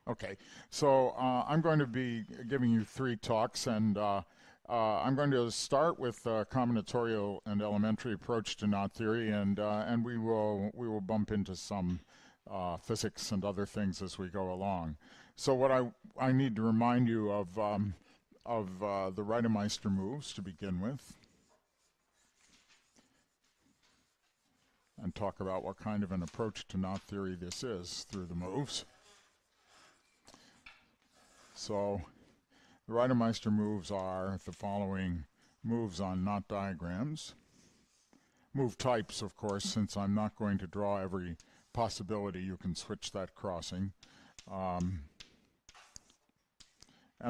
Okay, so I'm going to be giving you three talks, and I'm going to start with combinatorial and elementary approach to knot theory, and we will bump into some physics and other things as we go along. So what I need to remind you of the Reiter moves to begin with, and talk about what kind of an approach to knot theory this is through the moves. So the Reiter moves are the following moves on knot diagrams. Move types, of course, since I'm not going to draw every possibility, you can switch that crossing. And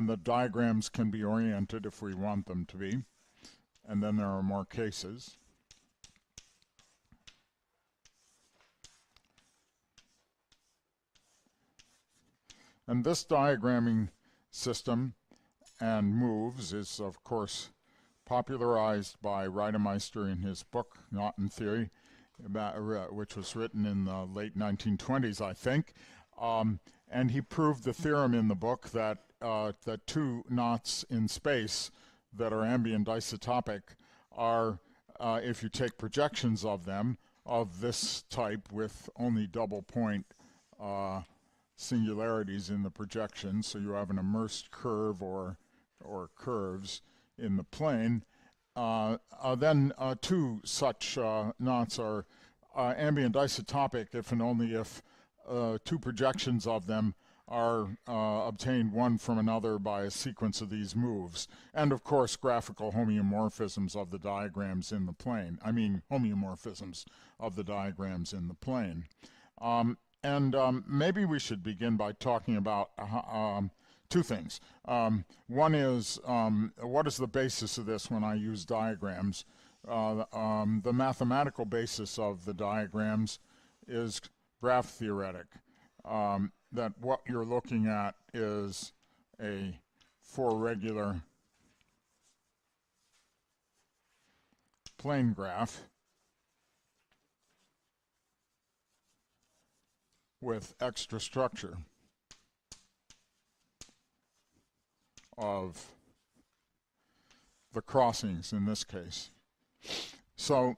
the diagrams can be oriented if we want them to be. And then there are more cases. And this diagramming system and moves is, of course, popularized by Reiter in his book, Knot and Theory, which was written in the late 1920s, I think. And he proved the theorem in the book that two knots in space that are ambient isotopic are, if you take projections of them, of this type with only double point singularities in the projection, so you have an immersed curve or curves in the plane, then two such knots are ambient isotopic if and only if two projections of them are obtained one from another by a sequence of these moves. And of course, graphical homeomorphisms of the diagrams in the plane. I mean, homeomorphisms of the diagrams in the plane. Maybe we should begin by talking about two things. One is, what is the basis of this when I use diagrams? The mathematical basis of the diagrams is graph theoretic. That what you're looking at is a four-regular plane graph with extra structure of the crossings in this case. So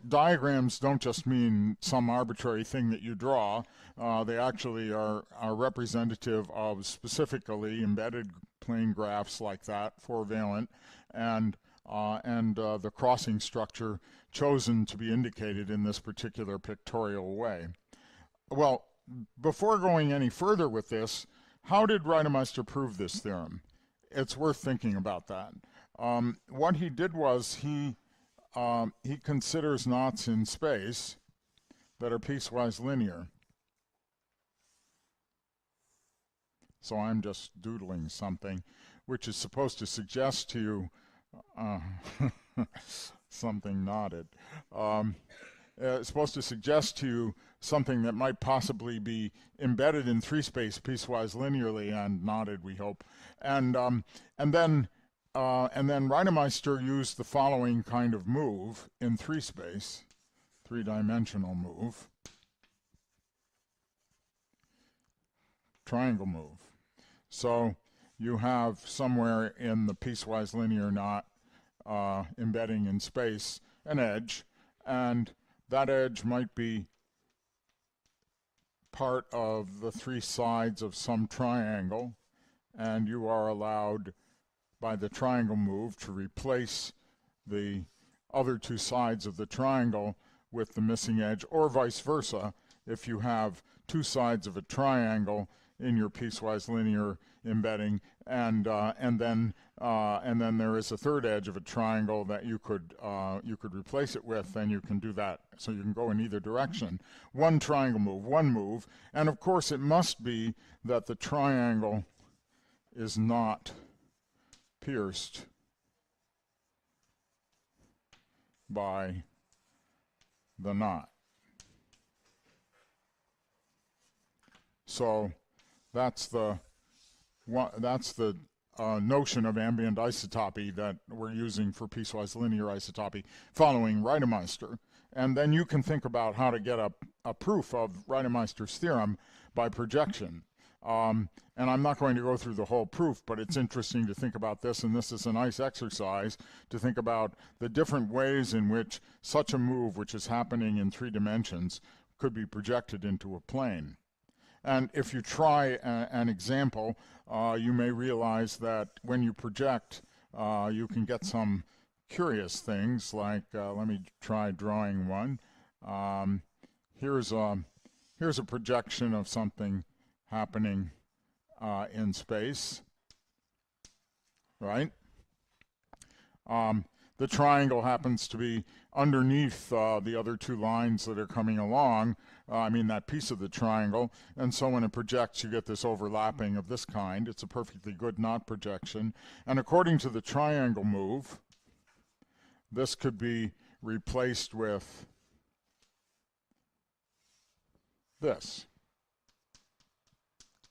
diagrams don't just mean some arbitrary thing that you draw. They actually are representative of specifically embedded plane graphs like that, four-valent, and the crossing structure chosen to be indicated in this particular pictorial way. Well, before going any further with this, how did Reiter prove this theorem? It's worth thinking about that. What he did was he considers knots in space that are piecewise linear. So I'm just doodling something which is supposed to suggest to you something knotted. It's supposed to suggest to you something that might possibly be embedded in three space piecewise linearly and knotted, we hope. And then Reiter used the following kind of move in three space, three-dimensional move, triangle move. So you have somewhere in the piecewise linear knot embedding in space an edge, and that edge might be part of the three sides of some triangle, and you are allowed by the triangle move to replace the other two sides of the triangle with the missing edge, or vice versa. If you have two sides of a triangle in your piecewise linear embedding, and then there is a third edge of a triangle that you could replace it with, then you can do that. So you can go in either direction. One triangle move, one move, and of course it must be that the triangle is not pierced by the knot. So that's the notion of ambient isotopy that we're using for piecewise linear isotopy following Reiter. And then you can think about how to get a proof of Reiter theorem by projection. And I'm not going to go through the whole proof, but it's interesting to think about this, and this is a nice exercise to think about the different ways in which such a move, which is happening in 3 dimensions, could be projected into a plane. And if you try an example, you may realize that when you project, you can get some curious things, like, let me try drawing one. Here's a projection of something happening in space, right? The triangle happens to be underneath the other 2 lines that are coming along, that piece of the triangle, and so when it projects you get this overlapping of this kind. It's a perfectly good knot projection, and according to the triangle move, this could be replaced with this.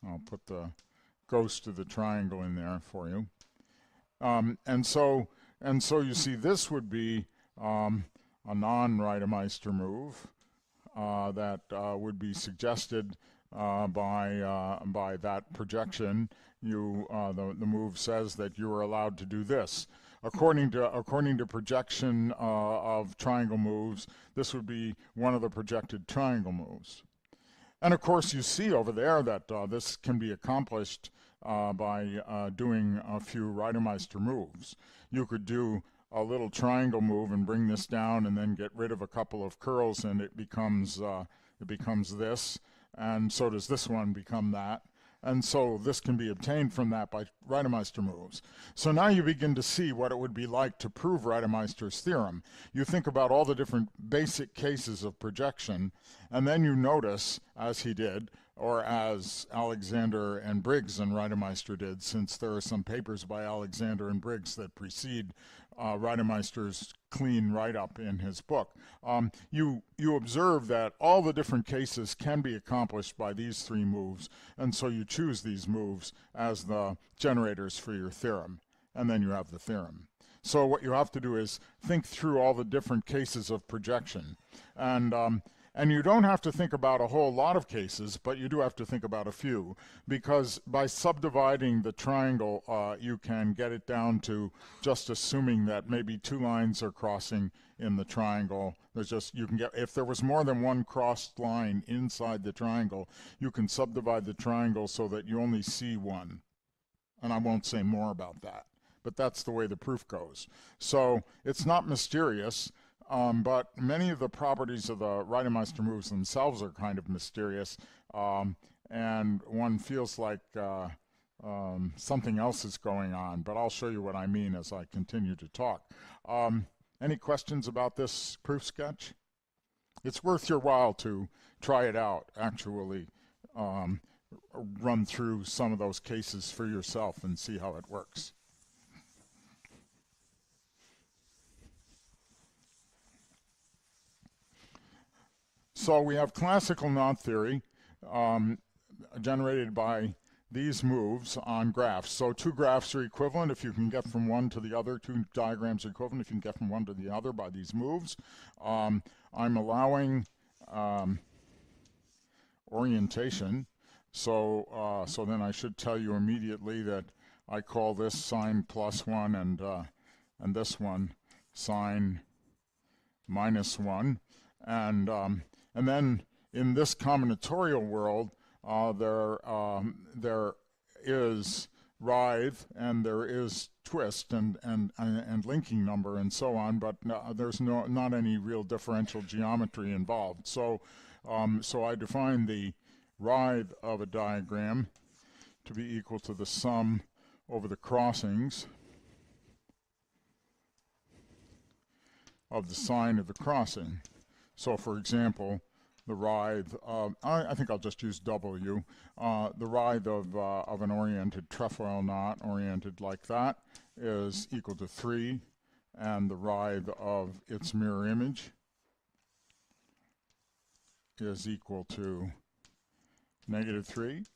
I'll put the ghost of the triangle in there for you. And so you see this would be a non-Reiter move that would be suggested by that projection. The move says that you are allowed to do this. According to projection of triangle moves, this would be one of the projected triangle moves. And of course, you see over there that this can be accomplished by doing a few Reiter moves. You could do a little triangle move and bring this down and then get rid of a couple of curls, and it becomes this, and so does this one become that. And so this can be obtained from that by Reiter moves. So now you begin to see what it would be like to prove Reiter-Meister's theorem. You think about all the different basic cases of projection, and then you notice, as he did, or as Alexander and Briggs and Reiter-Meister did, since there are some papers by Alexander and Briggs that precede Reiter-Meister's clean write-up in his book. You observe that all the different cases can be accomplished by these 3 moves, and so you choose these moves as the generators for your theorem, and then you have the theorem. So what you have to do is think through all the different cases of projection, and you don't have to think about a whole lot of cases, but you do have to think about a few, because by subdividing the triangle, you can get it down to just assuming that maybe 2 lines are crossing in the triangle. If there was more than one crossed line inside the triangle, you can subdivide the triangle so that you only see one. And I won't say more about that, but that's the way the proof goes. So it's not mysterious. But many of the properties of the Reiter-Meister moves themselves are kind of mysterious, and one feels like something else is going on, but I'll show you what I mean as I continue to talk. Any questions about this proof sketch? It's worth your while to try it out, actually run through some of those cases for yourself and see how it works. So we have classical knot theory generated by these moves on graphs. So 2 graphs are equivalent if you can get from one to the other. 2 diagrams are equivalent if you can get from one to the other by these moves. I'm allowing orientation. So then I should tell you immediately that I call this sine +1 and this one sine -1. And then in this combinatorial world, there is writhe and there is twist and linking number and so on, but there's not any real differential geometry involved. So I define the writhe of a diagram to be equal to the sum over the crossings of the sine of the crossing. So, for example, the writhe of, I think I'll just use W, the writhe of an oriented trefoil knot, oriented like that, is equal to 3, and the writhe of its mirror image is equal to -3.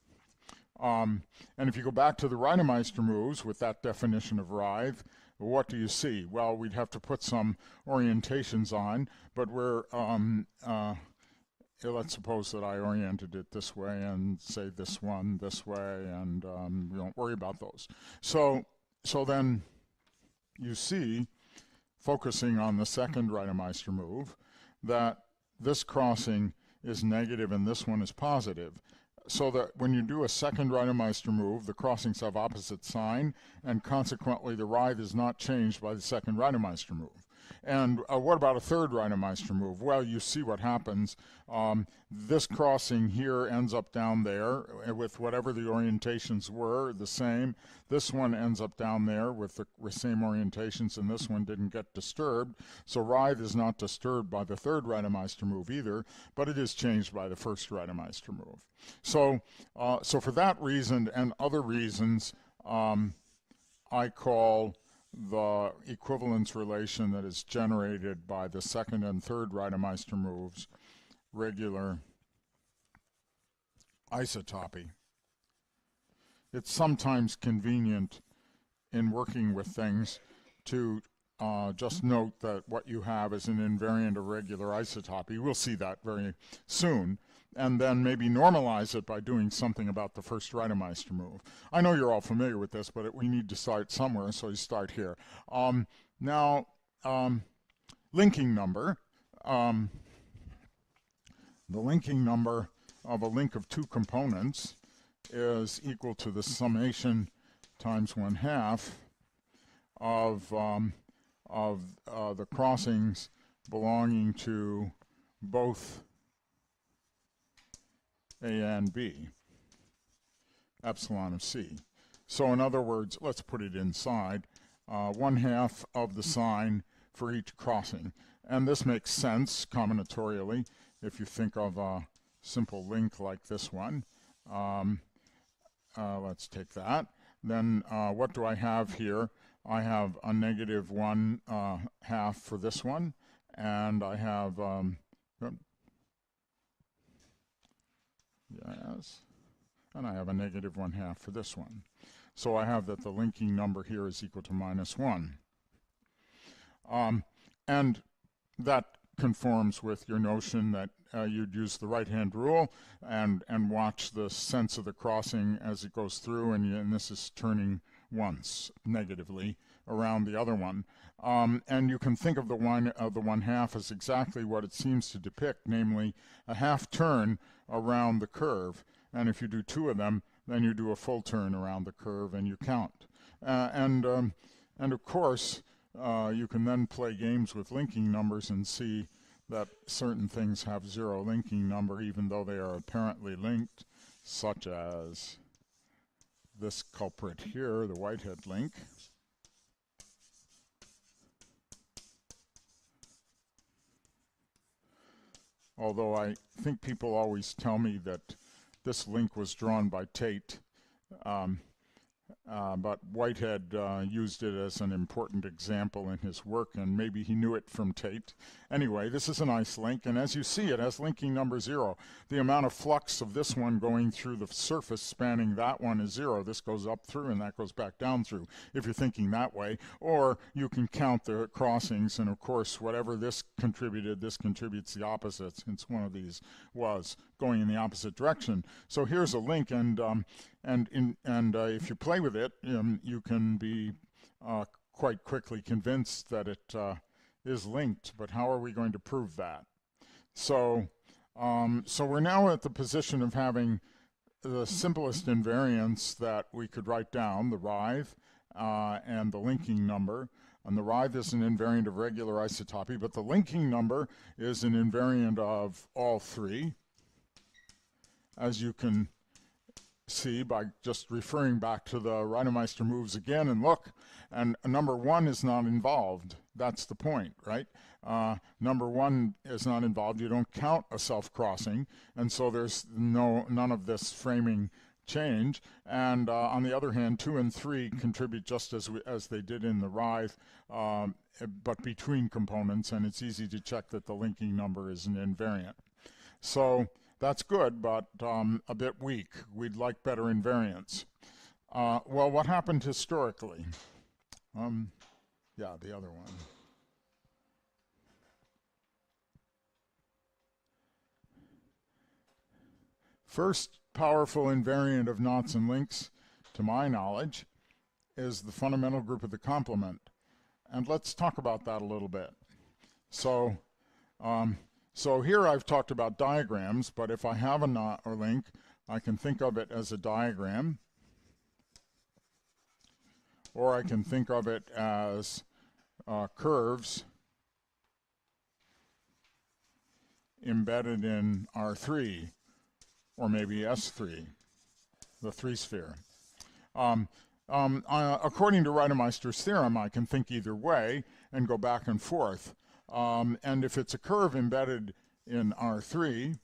And if you go back to the Reiter moves with that definition of writhe, what do you see? Well, we'd have to put some orientations on, but we're let's suppose that I oriented it this way and say this one this way, and we don't worry about those. So then you see, focusing on the second Reiter-Meister move, that this crossing is negative and this one is positive. So that when you do a second Reiter-Meister move, the crossings have opposite sign, and consequently the writhe is not changed by the second Reiter-Meister move. And what about a third Reiter-Meister move? Well, you see what happens. This crossing here ends up down there with whatever the orientations were, the same. This one ends up down there with the same orientations, and this one didn't get disturbed. So writhe is not disturbed by the third Reiter-Meister move either, but it is changed by the first Reiter-Meister move. So for that reason and other reasons, I call the equivalence relation that is generated by the second and third Reiter-Meister moves regular isotopy. It's sometimes convenient in working with things to just note that what you have is an invariant of regular isotopy. We'll see that very soon. And then maybe normalize it by doing something about the first Reiter-Meister move. I know you're all familiar with this, but we need to start somewhere, so you start here. Now, linking number. The linking number of a link of two components is equal to the summation times 1/2 of the crossings belonging to both A and B, epsilon of C. So in other words, let's put it inside, 1/2 of the sign for each crossing. And this makes sense combinatorially if you think of a simple link like this one. Let's take that. Then what do I have here? I have a negative 1/2 for this one, and I have yes, and I have a negative 1/2 for this one. So I have that the linking number here is equal to -1. And that conforms with your notion that you'd use the right-hand rule and watch the sense of the crossing as it goes through, and this is turning once negatively around the other one. And you can think of the 1/2 as exactly what it seems to depict, namely a half turn around the curve. And if you do two of them, then you do a full turn around the curve and you count. And of course, you can then play games with linking numbers and see that certain things have zero linking number even though they are apparently linked, such as this culprit here, the Whitehead link. Although I think people always tell me that this link was drawn by Tate, but Whitehead used it as an important example in his work, and maybe he knew it from Tate. Anyway, this is a nice link, and as you see, it has linking number 0. The amount of flux of this one going through the surface spanning that one is 0. This goes up through, and that goes back down through, if you're thinking that way. Or you can count the crossings, and of course, whatever this contributed, this contributes the opposite, since one of these was going in the opposite direction. So here's a link, and if you play with it, you can be quite quickly convinced that it is linked. But how are we going to prove that? So we're now at the position of having the simplest invariants that we could write down, the writhe and the linking number. And the writhe is an invariant of regular isotopy, but the linking number is an invariant of all three, as you can see by just referring back to the Reiter-Meister moves again and look, and number 1 is not involved. That's the point, right? Number 1 is not involved. You don't count a self-crossing, and so there's none of this framing change. And on the other hand, 2 and 3 contribute just as they did in the writhe, but between components, and it's easy to check that the linking number is an invariant. So that's good, but a bit weak. We'd like better invariants. Well, what happened historically? Yeah, the other one. First powerful invariant of knots and links, to my knowledge, is the fundamental group of the complement. And let's talk about that a little bit. So here I've talked about diagrams, but if I have a knot or link, I can think of it as a diagram, or I can think of it as curves embedded in R3, or maybe S3, the three-sphere. According to Reiter-Meister's theorem, I can think either way and go back and forth. And if it's a curve embedded in R3,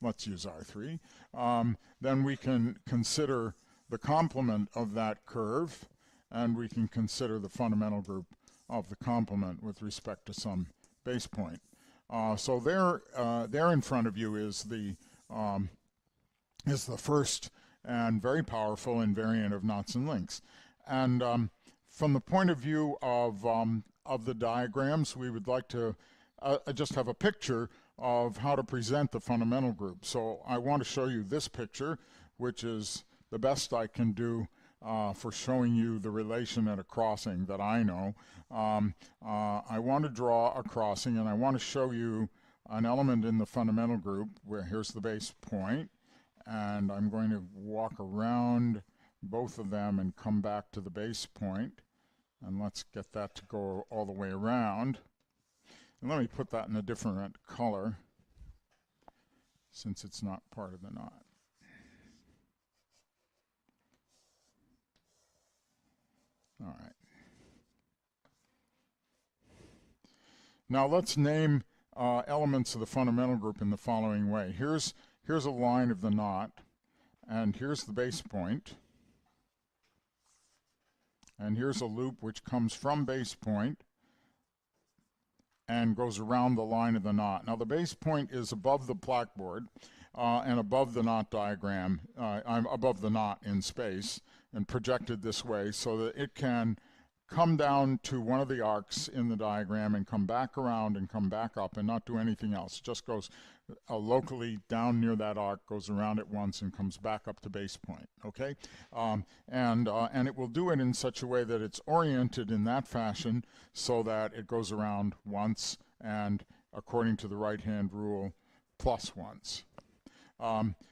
let's use R3, then we can consider the complement of that curve, and we can consider the fundamental group of the complement with respect to some base point. So there in front of you is the first and very powerful invariant of knots and links. And from the point of view of the diagrams, we would like to just have a picture of how to present the fundamental group. So I want to show you this picture, which is the best I can do for showing you the relation at a crossing that I know. I want to draw a crossing, and I want to show you an element in the fundamental group where here's the base point, and I'm going to walk around both of them and come back to the base point, and let's get that to go all the way around. And let me put that in a different color since it's not part of the knot. All right. Now let's name elements of the fundamental group in the following way. Here's a line of the knot, and here's the base point, and here's a loop which comes from base point and goes around the line of the knot. Now the base point is above the blackboard and above the knot diagram. I'm above the knot in space and projected this way so that it can come down to one of the arcs in the diagram and come back around and come back up and not do anything else. It just goes locally down near that arc, goes around it once, and comes back up to base point. Okay, and it will do it in such a way that it's oriented in that fashion so that it goes around once and, according to the right-hand rule, plus once.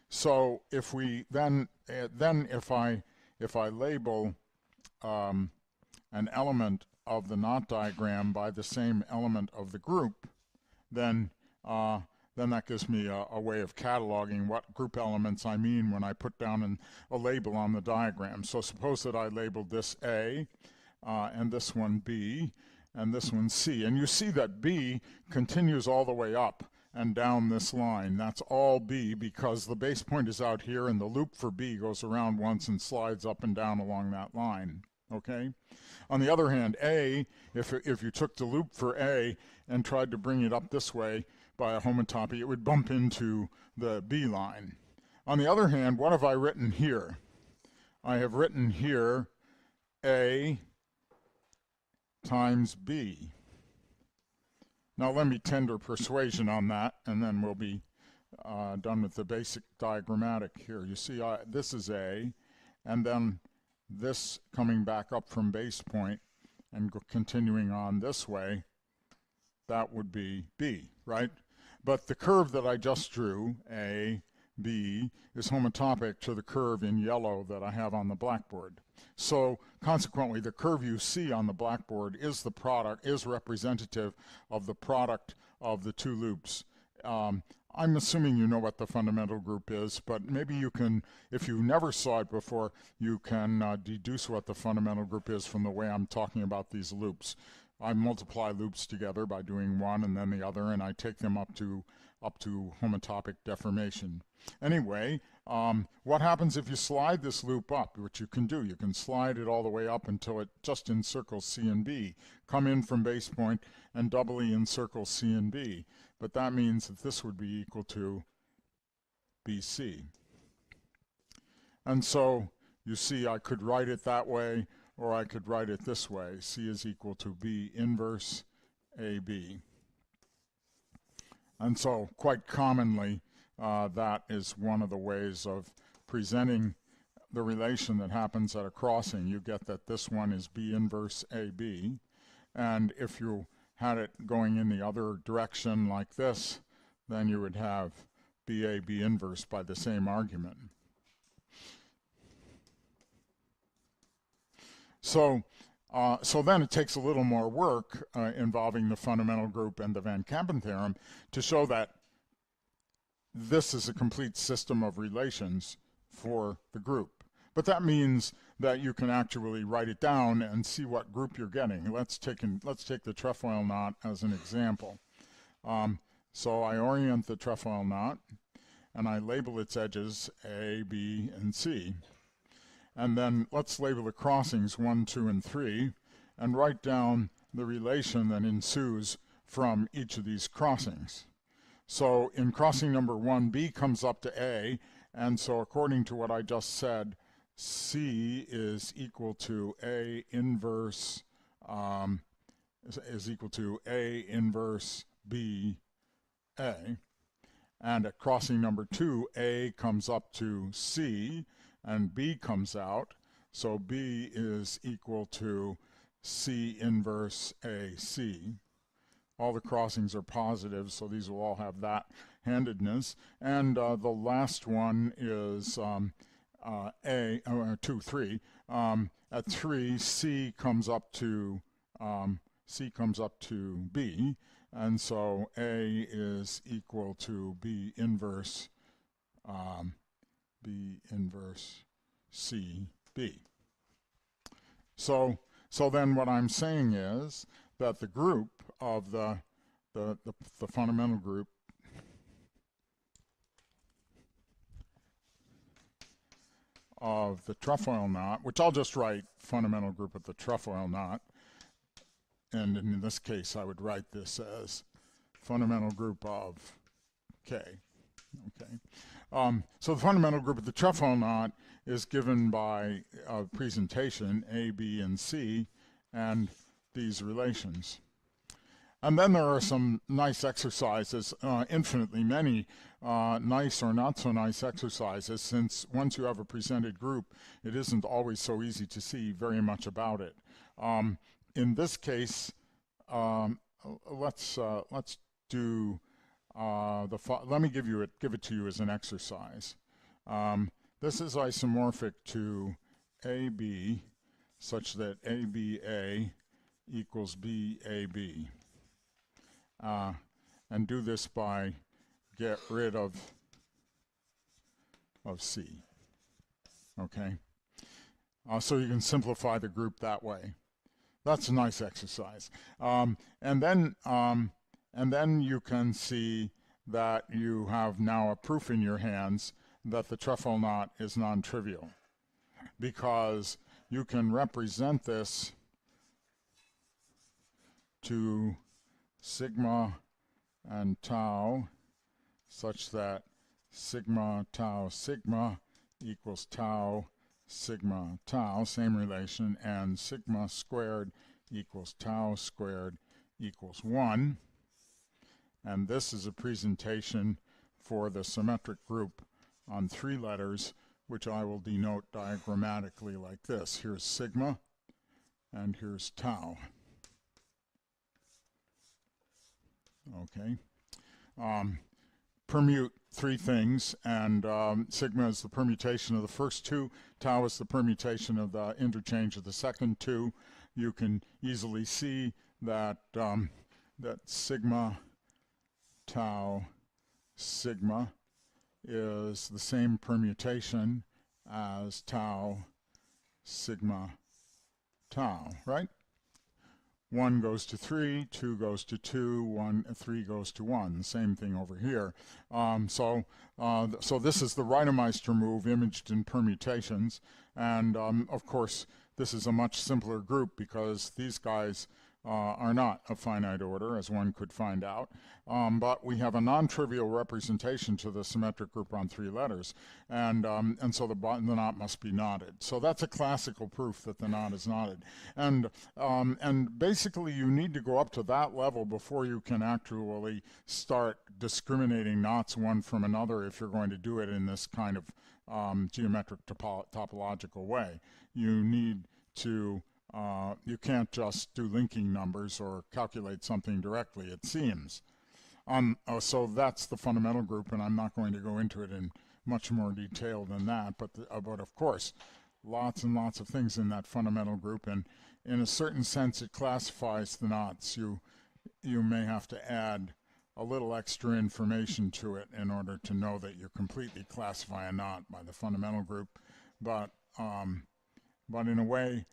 So if we then if I label an element of the knot diagram by the same element of the group, then that gives me a way of cataloging what group elements I mean when I put down a label on the diagram. So suppose that I labeled this A, and this one B, and this one C. And you see that B continues all the way up and down this line. That's all B because the base point is out here, and the loop for B goes around once and slides up and down along that line. Okay? On the other hand, A, if you took the loop for A and tried to bring it up this way by a homotopy, it would bump into the B line. On the other hand, what have I written here? I have written here A times B. Now let me tender persuasion on that, and then we'll be done with the basic diagrammatic here. You see, this is A, and then this coming back up from base point and continuing on this way, that would be B, right? But the curve that I just drew, A, B, is homotopic to the curve in yellow that I have on the blackboard. So consequently, the curve you see on the blackboard is the product, is representative of the product of the two loops. I'm assuming you know what the fundamental group is, but maybe you can, if you never saw it before, you can deduce what the fundamental group is from the way I'm talking about these loops. I multiply loops together by doing one and then the other, and I take them up to homotopic deformation. Anyway, what happens if you slide this loop up, which you can do? You can slide it all the way up until it just encircles C and B. Come in from base point and doubly encircle C and B. But that means that this would be equal to BC. And so you see I could write it that way, or I could write it this way. C is equal to B inverse AB. And so quite commonly that is one of the ways of presenting the relation that happens at a crossing. You get that this one is B inverse AB, and if you had it going in the other direction like this, then you would have BA B inverse by the same argument. So then it takes a little more work involving the fundamental group and the Van Kampen theorem to show that this is a complete system of relations for the group. But that means that you can actually write it down and see what group you're getting. Let's take the trefoil knot as an example. So I orient the trefoil knot, and I label its edges A, B, and C. And then let's label the crossings 1, 2, and 3, and write down the relation that ensues from each of these crossings. So in crossing number 1, B comes up to A, and so according to what I just said, C is equal to A inverse B A. And at crossing number 2, A comes up to C, and B comes out, so B is equal to C inverse AC. All the crossings are positive, so these will all have that handedness. And the last one is 2, 3. At 3, C comes up to B, and so A is equal to B inverse CB. So then what I'm saying is that the group of the fundamental group of the trefoil knot, which I'll just write fundamental group of the trefoil knot, and in this case I would write this as fundamental group of K. Okay. So the fundamental group of the trefoil knot is given by a presentation A, B, and C, and these relations. And then there are some nice exercises, infinitely many nice or not so nice exercises, since once you have a presented group, it isn't always so easy to see very much about it. In this case, let's do let me give it to you as an exercise. This is isomorphic to AB such that ABA equals BAB. And do this by get rid of C. Okay? So you can simplify the group that way. That's a nice exercise. And then you can see that you have now a proof in your hands that the trefoil knot is non-trivial, because you can represent this to sigma and tau such that sigma tau sigma equals tau sigma tau, same relation, and sigma squared equals tau squared equals 1. And this is a presentation for the symmetric group on 3 letters, which I will denote diagrammatically like this. Here's sigma, and here's tau. Okay. Permute 3 things, and sigma is the permutation of the first 2, tau is the permutation of the interchange of the second 2. You can easily see that that sigma tau sigma is the same permutation as tau sigma tau, right? 1 goes to 3, 2 goes to 2, 3 goes to 1. Same thing over here. So this is the Reiter move imaged in permutations, and of course this is a much simpler group because these guys are not of finite order, as one could find out, but we have a non-trivial representation to the symmetric group on 3 letters, and so the knot must be knotted. So that's a classical proof that the knot is knotted, and basically you need to go up to that level before you can actually start discriminating knots one from another if you're going to do it in this kind of geometric topological way. You need to you can't just do linking numbers or calculate something directly, it seems. So that's the fundamental group, and I'm not going to go into it in much more detail than that, but of course, lots and lots of things in that fundamental group, and in a certain sense it classifies the knots. You may have to add a little extra information to it in order to know that you completely classify a knot by the fundamental group, but in a way,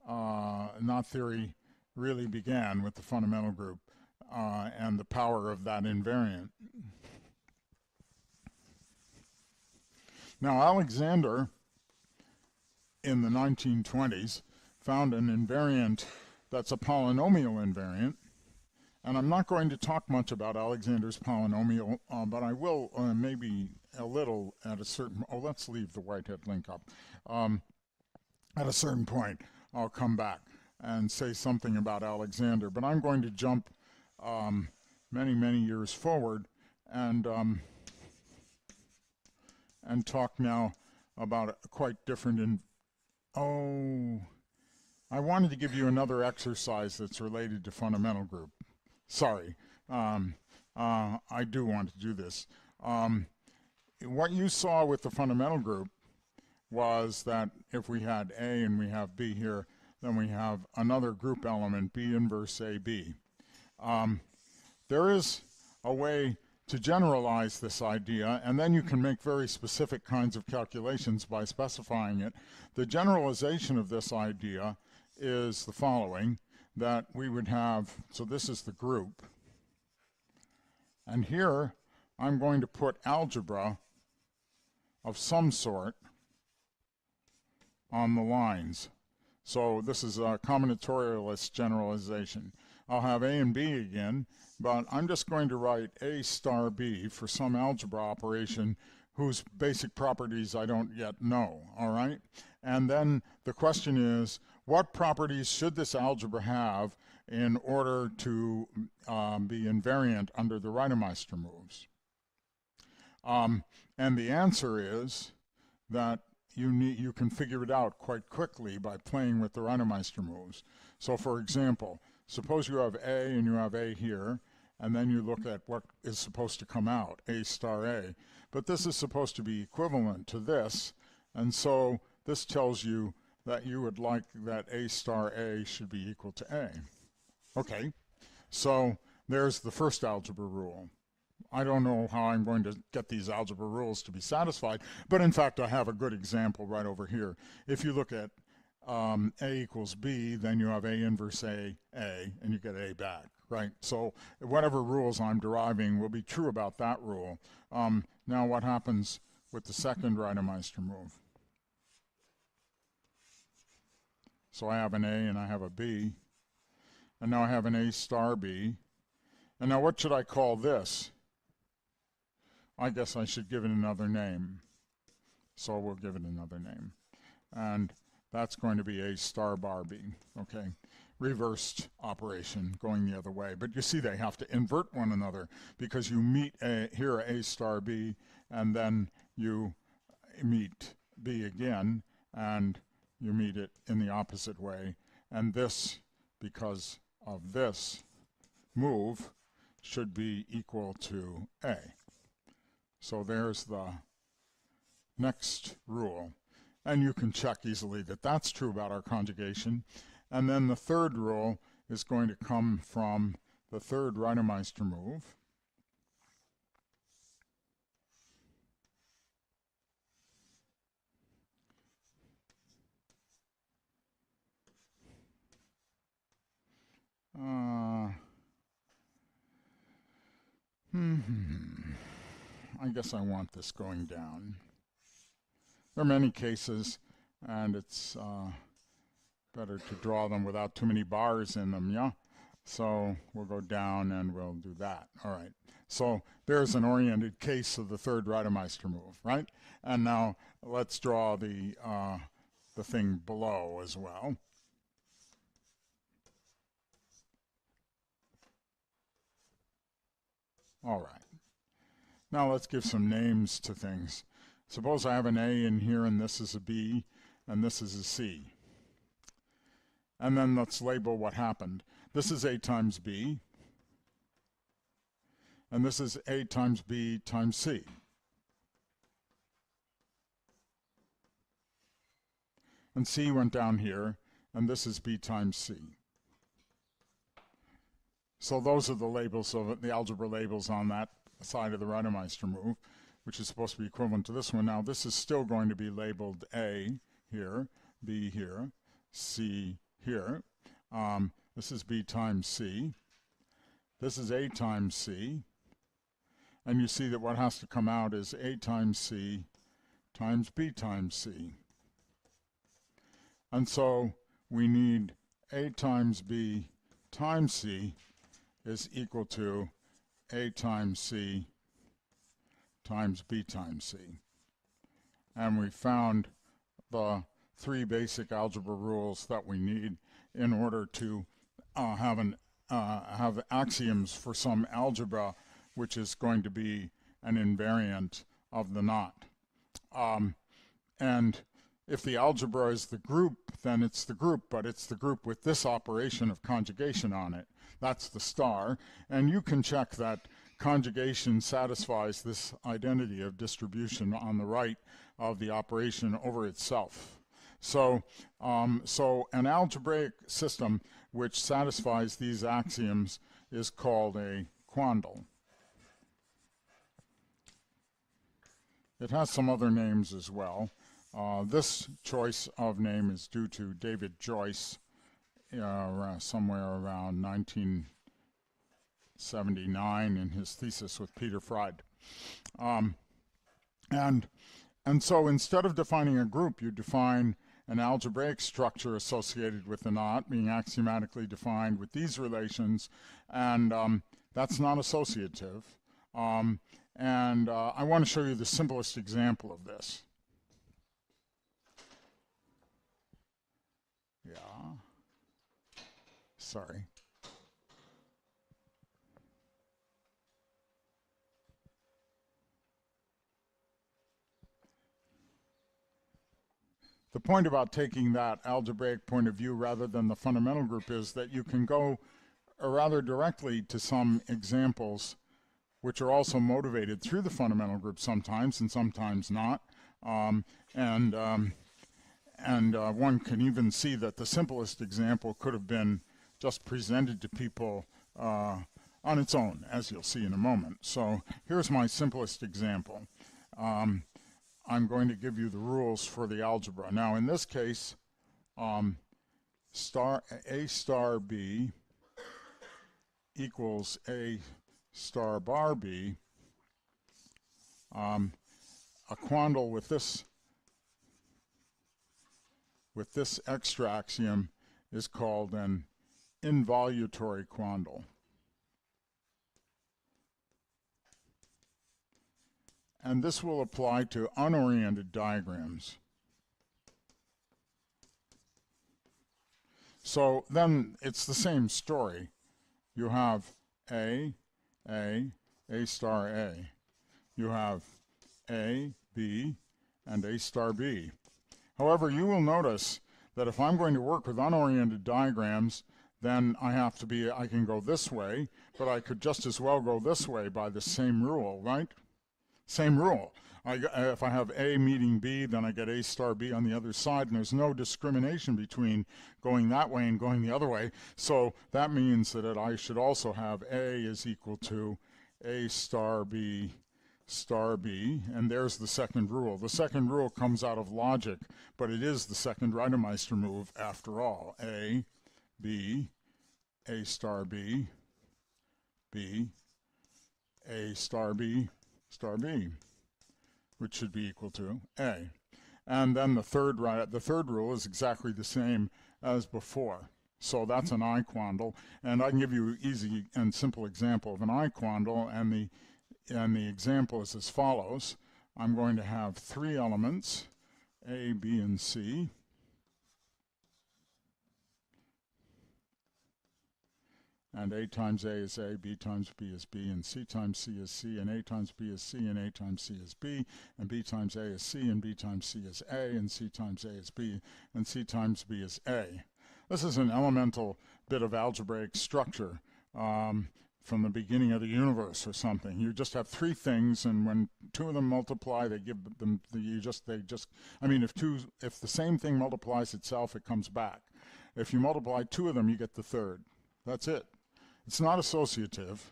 knot theory really began with the fundamental group and the power of that invariant. Now, Alexander, in the 1920s, found an invariant that's a polynomial invariant, and I'm not going to talk much about Alexander's polynomial, but I will maybe a little at a certain, let's leave the Whitehead link up. At a certain point, I'll come back and say something about Alexander, but I'm going to jump many years forward and talk now about a quite different. I wanted to give you another exercise that's related to fundamental group. Sorry, I do want to do this. What you saw with the fundamental group was that if we had A and we have B here, then we have another group element, B inverse AB. There is a way to generalize this idea, and then you can make very specific kinds of calculations by specifying it. The generalization of this idea is the following, that we would have, so this is the group, and here I'm going to put algebra of some sort on the lines. So this is a combinatorialist generalization. I'll have A and B again, but I'm just going to write A star B for some algebra operation whose basic properties I don't yet know, all right? And then the question is, what properties should this algebra have in order to be invariant under the Reiter moves? And the answer is that you can figure it out quite quickly by playing with the Reiter moves. So for example, suppose you have A and you have A here, and then you look at what is supposed to come out, A star A. But this is supposed to be equivalent to this, and so this tells you that you would like that A star A should be equal to A. Okay, so there's the first algebra rule. I don't know how I'm going to get these algebra rules to be satisfied, but in fact I have a good example right over here. If you look at A equals B, then you have A inverse A, and you get A back, right? So whatever rules I'm deriving will be true about that rule. Now what happens with the second Reiter move? So I have an A and I have a B, and now I have an A star B. And now what should I call this? I guess I should give it another name. So we'll give it another name. And that's going to be A star bar B, okay? Reversed operation going the other way. But you see they have to invert one another because you meet here A star B, and then you meet B again, and you meet it in the opposite way. And this, because of this move, should be equal to A. So there's the next rule. And you can check easily that that's true about our conjugation. And then the third rule is going to come from the third Reiter move. I guess I want this going down. There are many cases, and it's better to draw them without too many bars in them, yeah? So we'll go down and we'll do that. All right. So there's an oriented case of the third Reiter move, right? And now let's draw the thing below as well. All right. Now let's give some names to things. Suppose I have an A in here, and this is a B, and this is a C. And then let's label what happened. This is A times B, and this is A times B times C. And C went down here, and this is B times C. So those are the labels of it, the algebra labels on that side of the Reiter move, which is supposed to be equivalent to this one. Now this is still going to be labeled A here, B here, C here. This is B times C. This is A times C. And you see that what has to come out is A times C times B times C. And so we need A times B times C is equal to A times C times B times C. And we found the three basic algebra rules that we need in order to have axioms for some algebra which is going to be an invariant of the knot. And if the algebra is the group, then it's the group, but it's the group with this operation of conjugation on it. That's the star. And you can check that conjugation satisfies this identity of distribution on the right of the operation over itself. So, so an algebraic system which satisfies these axioms is called a quandle. It has some other names as well. This choice of name is due to David Joyce, somewhere around 1979 in his thesis with Peter Fried. And so instead of defining a group, you define an algebraic structure associated with the knot, being axiomatically defined with these relations, and that's not associative. And I want to show you the simplest example of this. Yeah. Sorry. The point about taking that algebraic point of view rather than the fundamental group is that you can go rather directly to some examples which are also motivated through the fundamental group sometimes and sometimes not. One can even see that the simplest example could have been just presented to people on its own, as you'll see in a moment. So here's my simplest example. I'm going to give you the rules for the algebra. Now in this case, A star B equals A star bar B. A quandle with this extra axiom is called an involutory quandle. And this will apply to unoriented diagrams. So then it's the same story. You have A star A. You have A, B, and A star B. However, you will notice that if I'm going to work with unoriented diagrams, then I can go this way, but I could just as well go this way by the same rule, right? Same rule. If I have A meeting B, then I get A star B on the other side, and there's no discrimination between going that way and going the other way. So that means that I should also have A is equal to A star B, and there's the second rule. The second rule comes out of logic, but it is the second Reiter move after all. A, B, A star B, B, A star B, star B, which should be equal to A. And then the third rule is exactly the same as before. So that's an I-quandle, and I can give you an easy and simple example of an I-quandle, and the example is as follows. I'm going to have three elements, A, B, and C. And A times A is A, B times B is B, and C times C is C, and A times B is C, and A times C is B, and B times A is C, and B times C is A, and C times A is B, and C times B is A. This is an elemental bit of algebraic structure from the beginning of the universe or something. You just have three things, and when two of them multiply, they give them I mean, if the same thing multiplies itself, it comes back. If you multiply two of them, you get the third. That's it. It's not associative,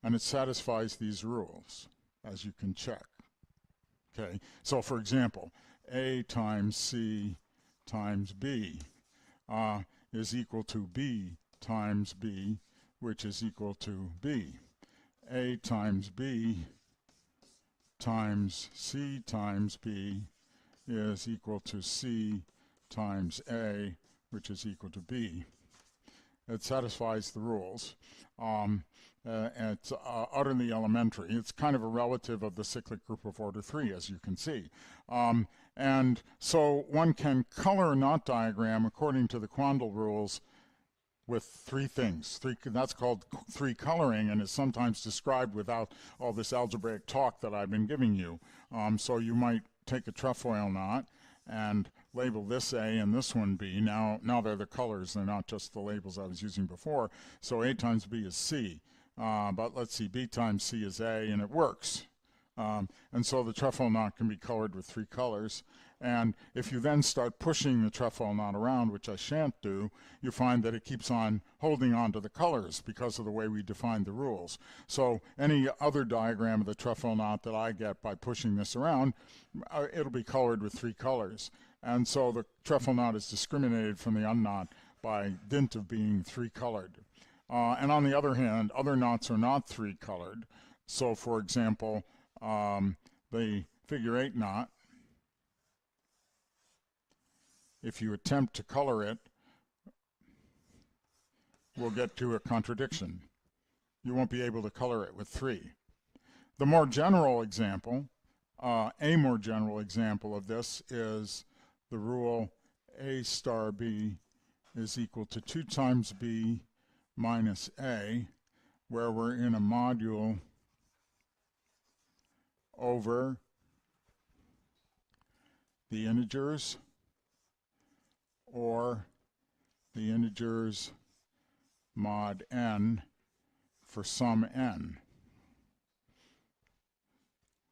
and it satisfies these rules, as you can check. Okay, so for example, A times C times B is equal to B times B, which is equal to B. A times B times C times B is equal to C times A, which is equal to B. It satisfies the rules. It's utterly elementary. It's kind of a relative of the cyclic group of order 3, as you can see. And so one can color a knot diagram according to the quandle rules with three things. That's called three coloring, and is sometimes described without all this algebraic talk that I've been giving you. So you might take a trefoil knot and label this A and this one B. Now they're the colors, they're not just the labels I was using before. So A times B is C, but let's see, B times C is A, and it works. And so the trefoil knot can be colored with three colors. And if you then start pushing the trefoil knot around, which I shan't do, you find that it keeps on holding on to the colors because of the way we define the rules. So any other diagram of the trefoil knot that I get by pushing this around, it'll be colored with three colors. And so the trefoil knot is discriminated from the unknot by dint of being three colored. And on the other hand, other knots are not three colored. So for example, the figure 8 knot, if you attempt to color it, we'll get to a contradiction. You won't be able to color it with three. The more general example, a more general example of this is the rule A star B is equal to 2 times B minus A, where we're in a module over the integers or the integers mod n for some n.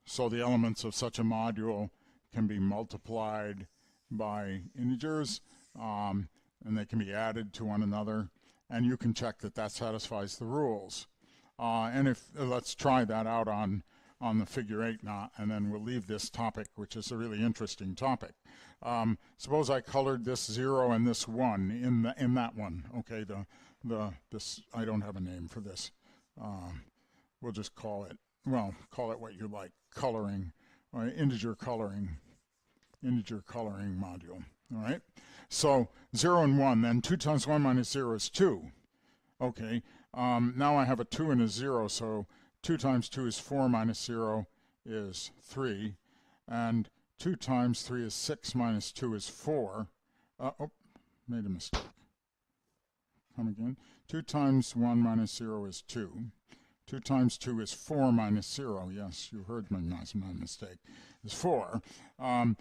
So the elements of such a module can be multiplied by integers, and they can be added to one another, and you can check that that satisfies the rules. And let's try that out on the figure 8 knot, and then we'll leave this topic, which is a really interesting topic. Suppose I colored this 0 and this 1 in that one. Okay, this I don't have a name for this. We'll just call it what you like, coloring, or integer coloring module. All right. So 0 and 1, then 2 times 1 minus 0 is 2. Okay. Now I have a 2 and a 0, so 2 times 2 is 4 minus 0 is 3. And 2 times 3 is 6 minus 2 is 4. Made a mistake. Come again. 2 times 1 minus 0 is 2. 2 times 2 is 4 minus 0. Yes, you heard my mistake. Is 4. And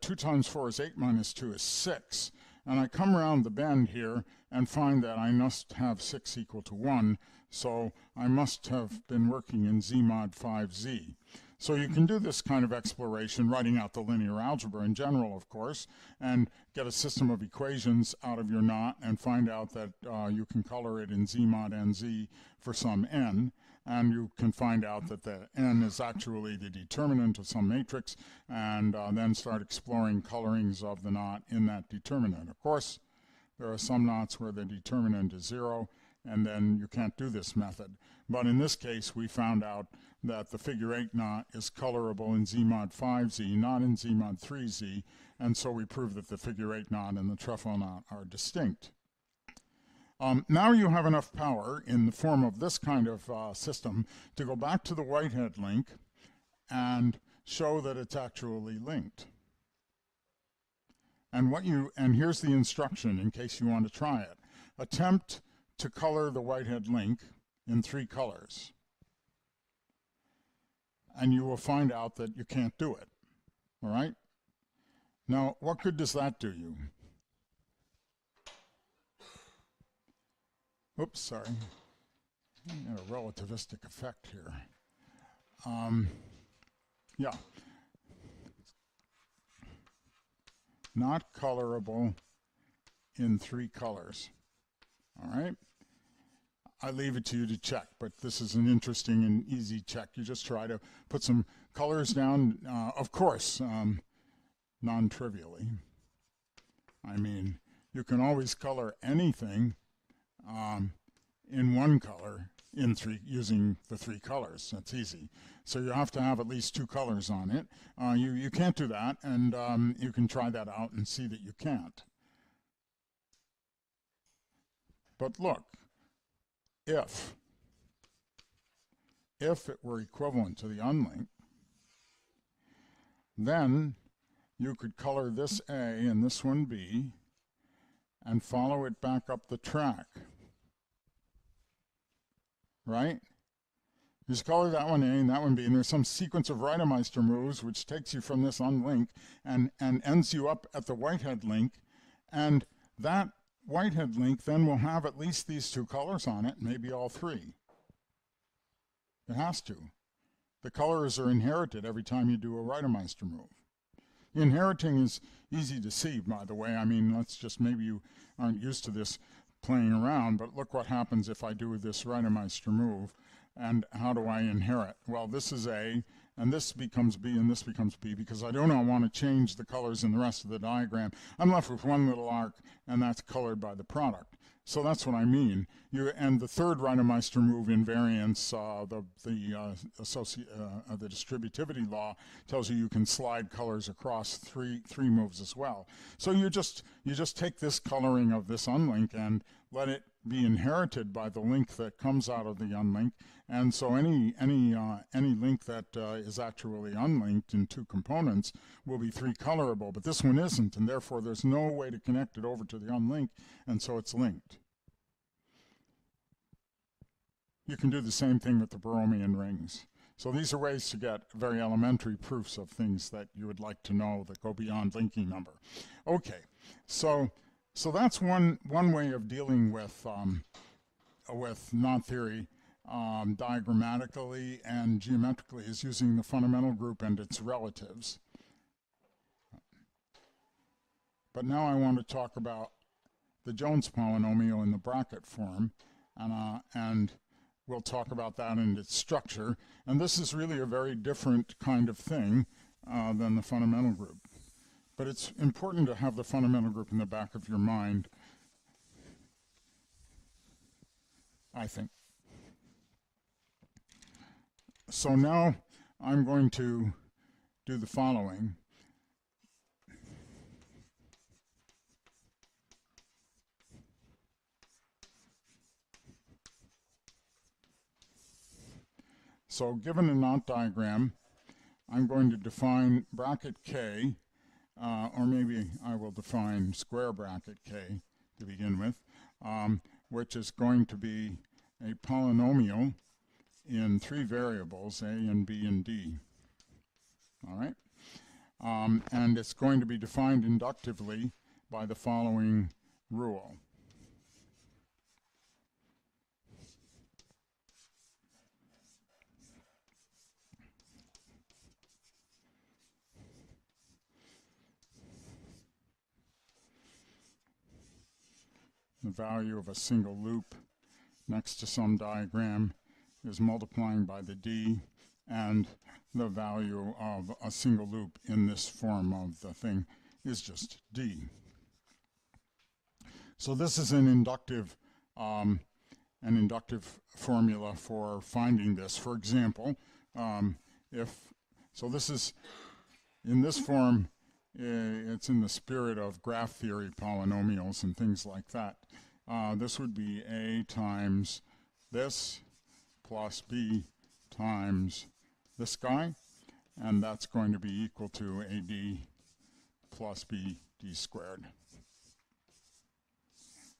2 times 4 is 8 minus 2 is 6. And I come around the bend here and find that I must have 6 equal to 1. So I must have been working in Z mod 5Z. So you can do this kind of exploration, writing out the linear algebra in general, of course, and get a system of equations out of your knot and find out that you can color it in Z mod NZ for some n. And you can find out that the n is actually the determinant of some matrix, and then start exploring colorings of the knot in that determinant. Of course, there are some knots where the determinant is 0, and then you can't do this method. But in this case, we found out that the figure 8 knot is colorable in Z mod 5Z, not in Z mod 3Z, and so we proved that the figure 8 knot and the trefoil knot are distinct. Now you have enough power in the form of this kind of system to go back to the Whitehead link and show that it's actually linked. And here's the instruction in case you want to try it. Attempt to color the Whitehead link in 3 colors. And you will find out that you can't do it. All right? Now, what good does that do you? Oops, sorry. Got a relativistic effect here. Yeah. Not colorable in 3 colors. All right? I leave it to you to check, but this is an interesting and easy check. You just try to put some colors down, of course, non-trivially. I mean, you can always color anything in 1 color using the 3 colors. That's easy. So you have to have at least 2 colors on it. You can't do that, and you can try that out and see that you can't. But look, if it were equivalent to the unlinked, then you could color this A and this one B and follow it back up the track. Right? Just color that one A and that one B, and there's some sequence of Reiter moves which takes you from this unlinked and ends you up at the Whitehead link, and that Whitehead link then will have at least these 2 colors on it, maybe all 3. It has to. The colors are inherited every time you do a Reiter move. Inheriting is easy to see, by the way. I mean, let's just, maybe you aren't used to this playing around, but look what happens if I do this Reiter move. And how do I inherit? Well, this is A, and this becomes B, and this becomes B, because I do not want to change the colors in the rest of the diagram. I'm left with one little arc, and that's colored by the product. So that's what I mean. And the third Reiter move, Invariants, the distributivity law tells you can slide colors across three moves as well. So you just take this coloring of this unlink and let it be inherited by the link that comes out of the unlink. And so any link that is actually unlinked in 2 components will be 3 colorable, but this one isn't, and therefore there's no way to connect it over to the unlink, and so it's linked. You can do the same thing with the Baromean rings. So these are ways to get very elementary proofs of things that you would like to know that go beyond linking number. Okay, so that's one way of dealing with knot theory diagrammatically and geometrically, is using the fundamental group and its relatives. But now I want to talk about the Jones polynomial in the bracket form, and we'll talk about that and its structure. And this is really a very different kind of thing than the fundamental group. But it's important to have the fundamental group in the back of your mind, I think. So now I'm going to do the following. So given a knot diagram, I'm going to define bracket K, or maybe I will define square bracket K to begin with, which is going to be a polynomial in 3 variables, A and B and D. All right? And it's going to be defined inductively by the following rule. The value of a single loop next to some diagram is multiplying by the D, and the value of a single loop in this form of the thing is just D. So this is an inductive formula for finding this. For example, this is in this form. It's in the spirit of graph theory polynomials and things like that. this would be A times this plus B times this guy, and that's going to be equal to AD plus BD squared.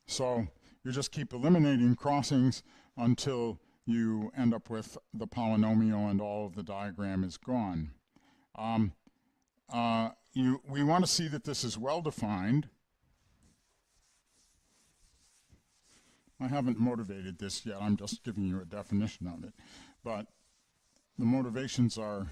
So you just keep eliminating crossings until you end up with the polynomial and all of the diagram is gone. We want to see that this is well defined. I haven't motivated this yet, I'm just giving you a definition of it. But the motivations are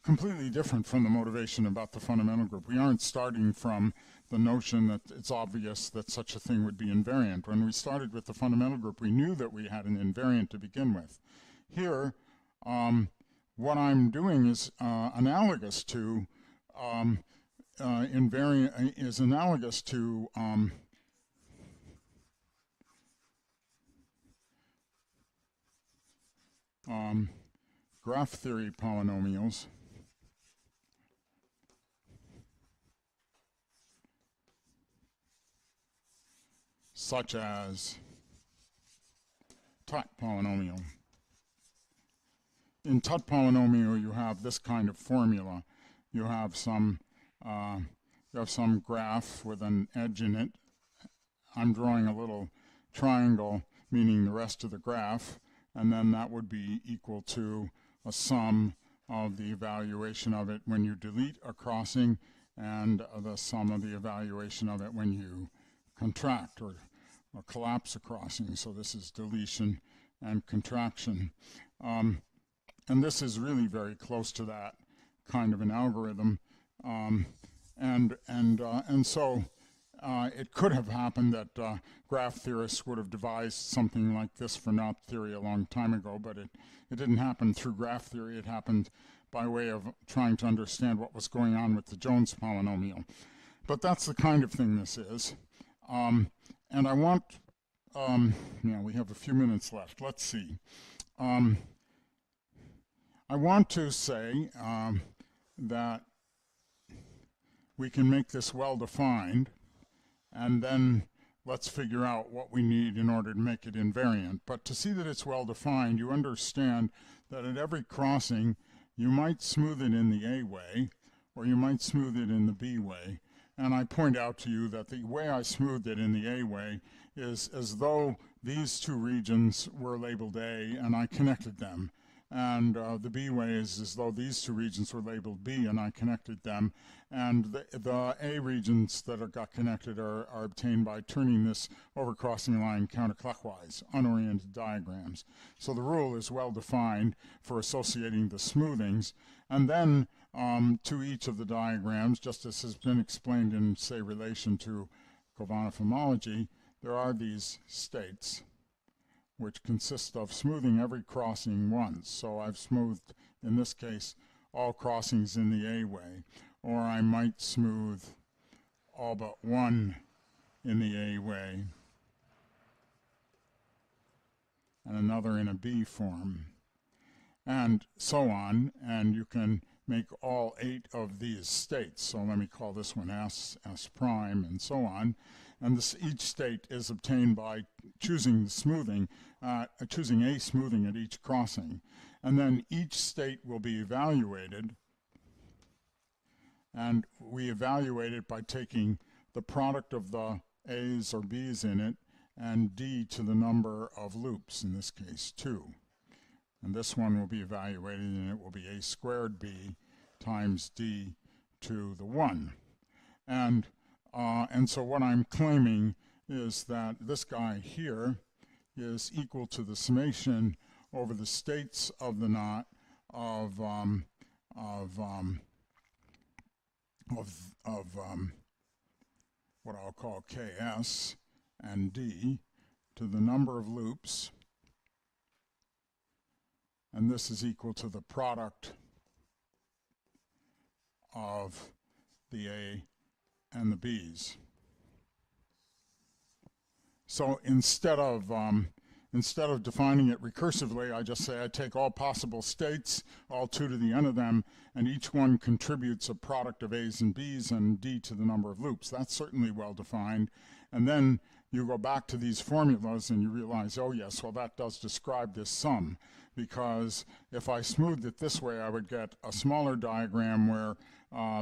completely different from the motivation about the fundamental group. We aren't starting from the notion that it's obvious that such a thing would be invariant. When we started with the fundamental group, we knew that we had an invariant to begin with. Here, what I'm doing is analogous to graph theory polynomials. Such as Tutt polynomial. In Tutt polynomial, you have this kind of formula. You have some graph with an edge in it. I'm drawing a little triangle, meaning the rest of the graph, and then that would be equal to a sum of the evaluation of it when you delete a crossing and the sum of the evaluation of it when you contract or collapse a crossing. So this is deletion and contraction. And this is really very close to that kind of an algorithm. So it could have happened that graph theorists would have devised something like this for knot theory a long time ago, but it didn't happen through graph theory. It happened by way of trying to understand what was going on with the Jones polynomial. But that's the kind of thing this is. And I want, we have a few minutes left. Let's see. I want to say that we can make this well defined, and then let's figure out what we need in order to make it invariant. But to see that it's well defined, you understand that at every crossing, you might smooth it in the A way, or you might smooth it in the B way. And I point out to you that the way I smoothed it in the A way is as though these two regions were labeled A and I connected them. And the B way is as though these two regions were labeled B and I connected them. And the A regions that got connected are obtained by turning this overcrossing line counterclockwise, unoriented diagrams. So the rule is well defined for associating the smoothings. And then to each of the diagrams, just as has been explained in, say, relation to covariant homology, there are these states which consist of smoothing every crossing once. So I've smoothed, in this case, all crossings in the A way. Or I might smooth all but one in the A way and another in a B form, and so on. And you can make all 8 of these states. So let me call this one S, S prime, and so on. And each state is obtained by choosing the smoothing, choosing a smoothing at each crossing. And then each state will be evaluated, and we evaluate it by taking the product of the A's or B's in it and D to the number of loops, in this case 2. And this one will be evaluated, and it will be A squared B times D to the 1. And so what I'm claiming is that this guy here is equal to the summation over the states of the knot of what I'll call KS and D to the number of loops, and this is equal to the product of the A and the B's. So instead of defining it recursively, I just say I take all possible states, all 2 to the n of them, and each one contributes a product of A's and B's and D to the number of loops. That's certainly well defined. And then you go back to these formulas and you realize, oh yes, well that does describe this sum, because if I smoothed it this way, I would get a smaller diagram where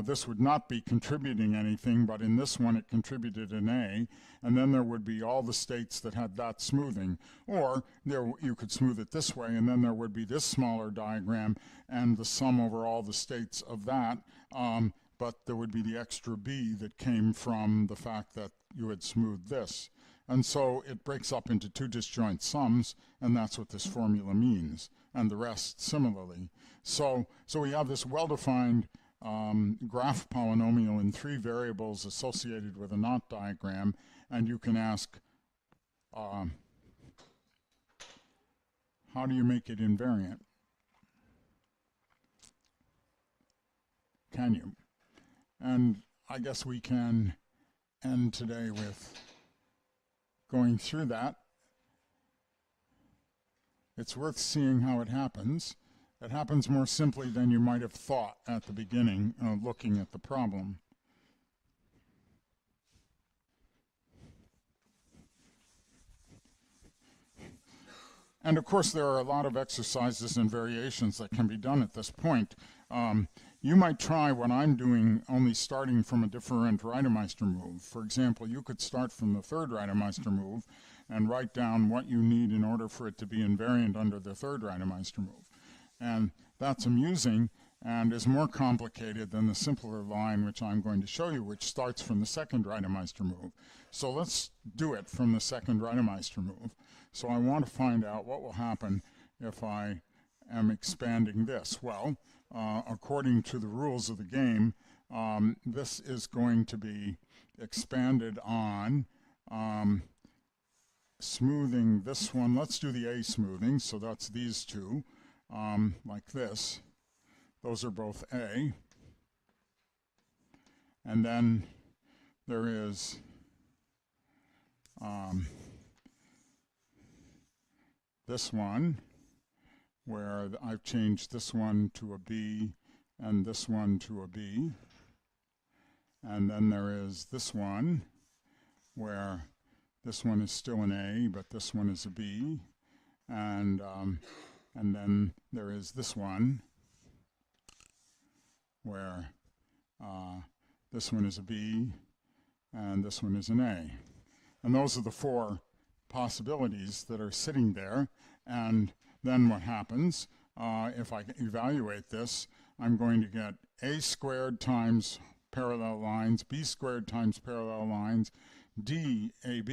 this would not be contributing anything, but in this one it contributed an A, and then there would be all the states that had that smoothing. Or you could smooth it this way, and then there would be this smaller diagram and the sum over all the states of that, but there would be the extra B that came from the fact that you had smoothed this. And so it breaks up into two disjoint sums, and that's what this formula means, and the rest similarly. So we have this well-defined graph polynomial in 3 variables associated with a knot diagram, and you can ask, how do you make it invariant? Can you? And I guess we can end today with going through that. It's worth seeing how it happens. It happens more simply than you might have thought at the beginning, looking at the problem. And of course, there are a lot of exercises and variations that can be done at this point. You might try what I'm doing, only starting from a different Reiter-Meister move. For example, you could start from the 3rd Reiter-Meister move and write down what you need in order for it to be invariant under the 3rd Reiter-Meister move. And that's amusing and is more complicated than the simpler line which I'm going to show you, which starts from the 2nd Reiter-Meister move. So let's do it from the 2nd Reiter-Meister move. So I want to find out what will happen if I am expanding this. Well, according to the rules of the game, this is going to be expanded on smoothing this one. Let's do the A smoothing, so that's these two, like this. Those are both A. And then there is this one, where I've changed this one to a B and this one to a B. And then there is this one, where this one is still an A, but this one is a B. And then there is this one, where this one is a B and this one is an A. And those are the 4 possibilities that are sitting there. And then what happens, if I evaluate this, I'm going to get A squared times parallel lines, B squared times parallel lines, DAB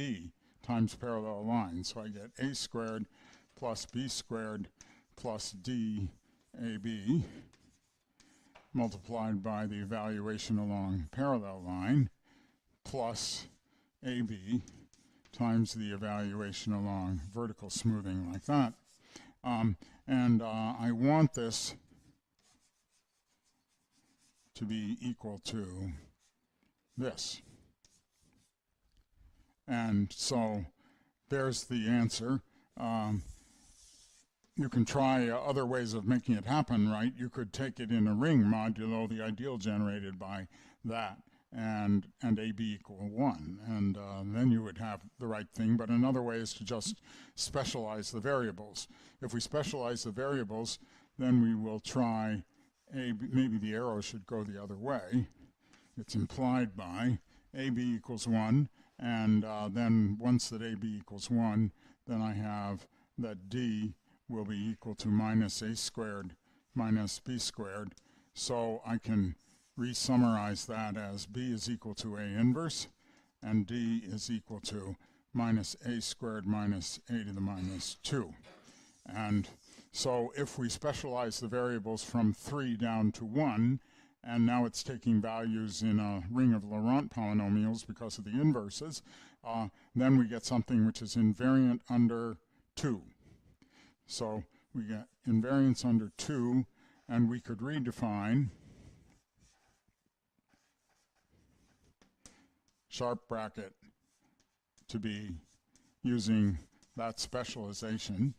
times parallel lines. So I get A squared plus B squared plus DAB multiplied by the evaluation along parallel line plus AB times the evaluation along vertical smoothing, like that. I want this to be equal to this. And so there's the answer. You can try other ways of making it happen, right? You could take it in a ring modulo the ideal generated by that, and AB equal 1, and then you would have the right thing. But another way is to just specialize the variables. If we specialize the variables, then we will try AB. Maybe the arrow should go the other way. It's implied by AB equals 1, and then once that AB equals 1, then I have that D will be equal to minus A squared minus B squared. So I can re-summarize that as B is equal to A inverse, and D is equal to minus A squared minus A to the minus 2. And so if we specialize the variables from 3 down to 1, and now it's taking values in a ring of Laurent polynomials because of the inverses, then we get something which is invariant under 2. So we get invariance under 2, and we could redefine sharp bracket to be using that specialization.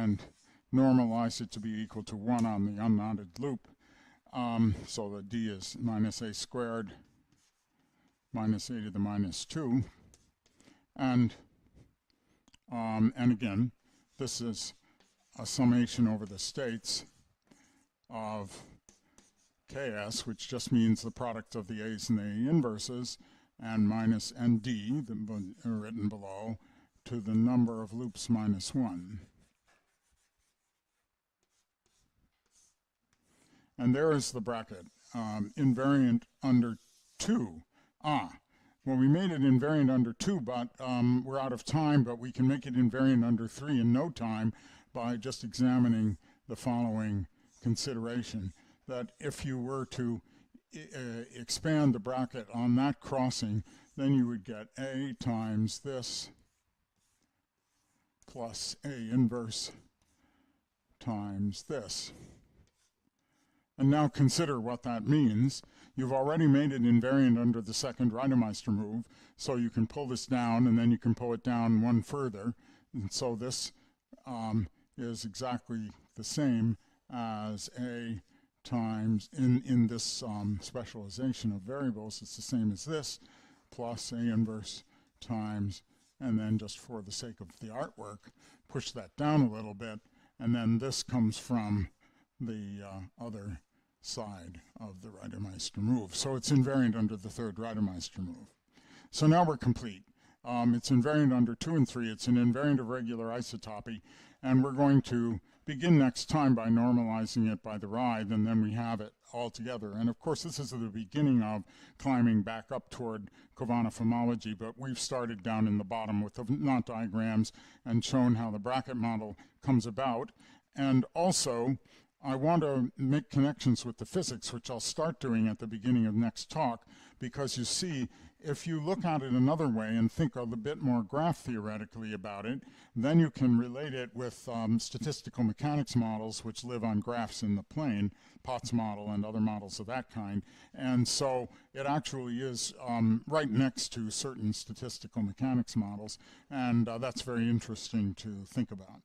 and normalize it to be equal to 1 on the unknotted loop. So that d is minus a squared minus a to the minus 2. And again, this is a summation over the states of ks, which just means the product of the a's and the inverses, and minus nd, written below, to the number of loops minus 1. And there is the bracket, invariant under 2. Well, we made it invariant under 2, but we're out of time, but we can make it invariant under 3 in no time by just examining the following consideration, that if you were to expand the bracket on that crossing, then you would get a times this plus a inverse times this. And now consider what that means. You've already made it invariant under the second Reiter move, so you can pull this down, and then you can pull it down one further. And so this is exactly the same as a times, in this specialization of variables, it's the same as this, plus a inverse times, and then just for the sake of the artwork, push that down a little bit, and then this comes from the other side of the Reiter move. So it's invariant under the third Reiter move. So now we're complete. It's invariant under 2 and 3. It's an invariant of regular isotopy, and we're going to begin next time by normalizing it by the Reid, and then we have it all together. And of course, this is the beginning of climbing back up toward Kauffman's homology, but we've started down in the bottom with the knot diagrams and shown how the bracket model comes about. And also, I want to make connections with the physics, which I'll start doing at the beginning of next talk, because you see, if you look at it another way and think a little bit more graph theoretically about it, then you can relate it with statistical mechanics models, which live on graphs in the plane, Potts model and other models of that kind. And so it actually is right next to certain statistical mechanics models, and that's very interesting to think about.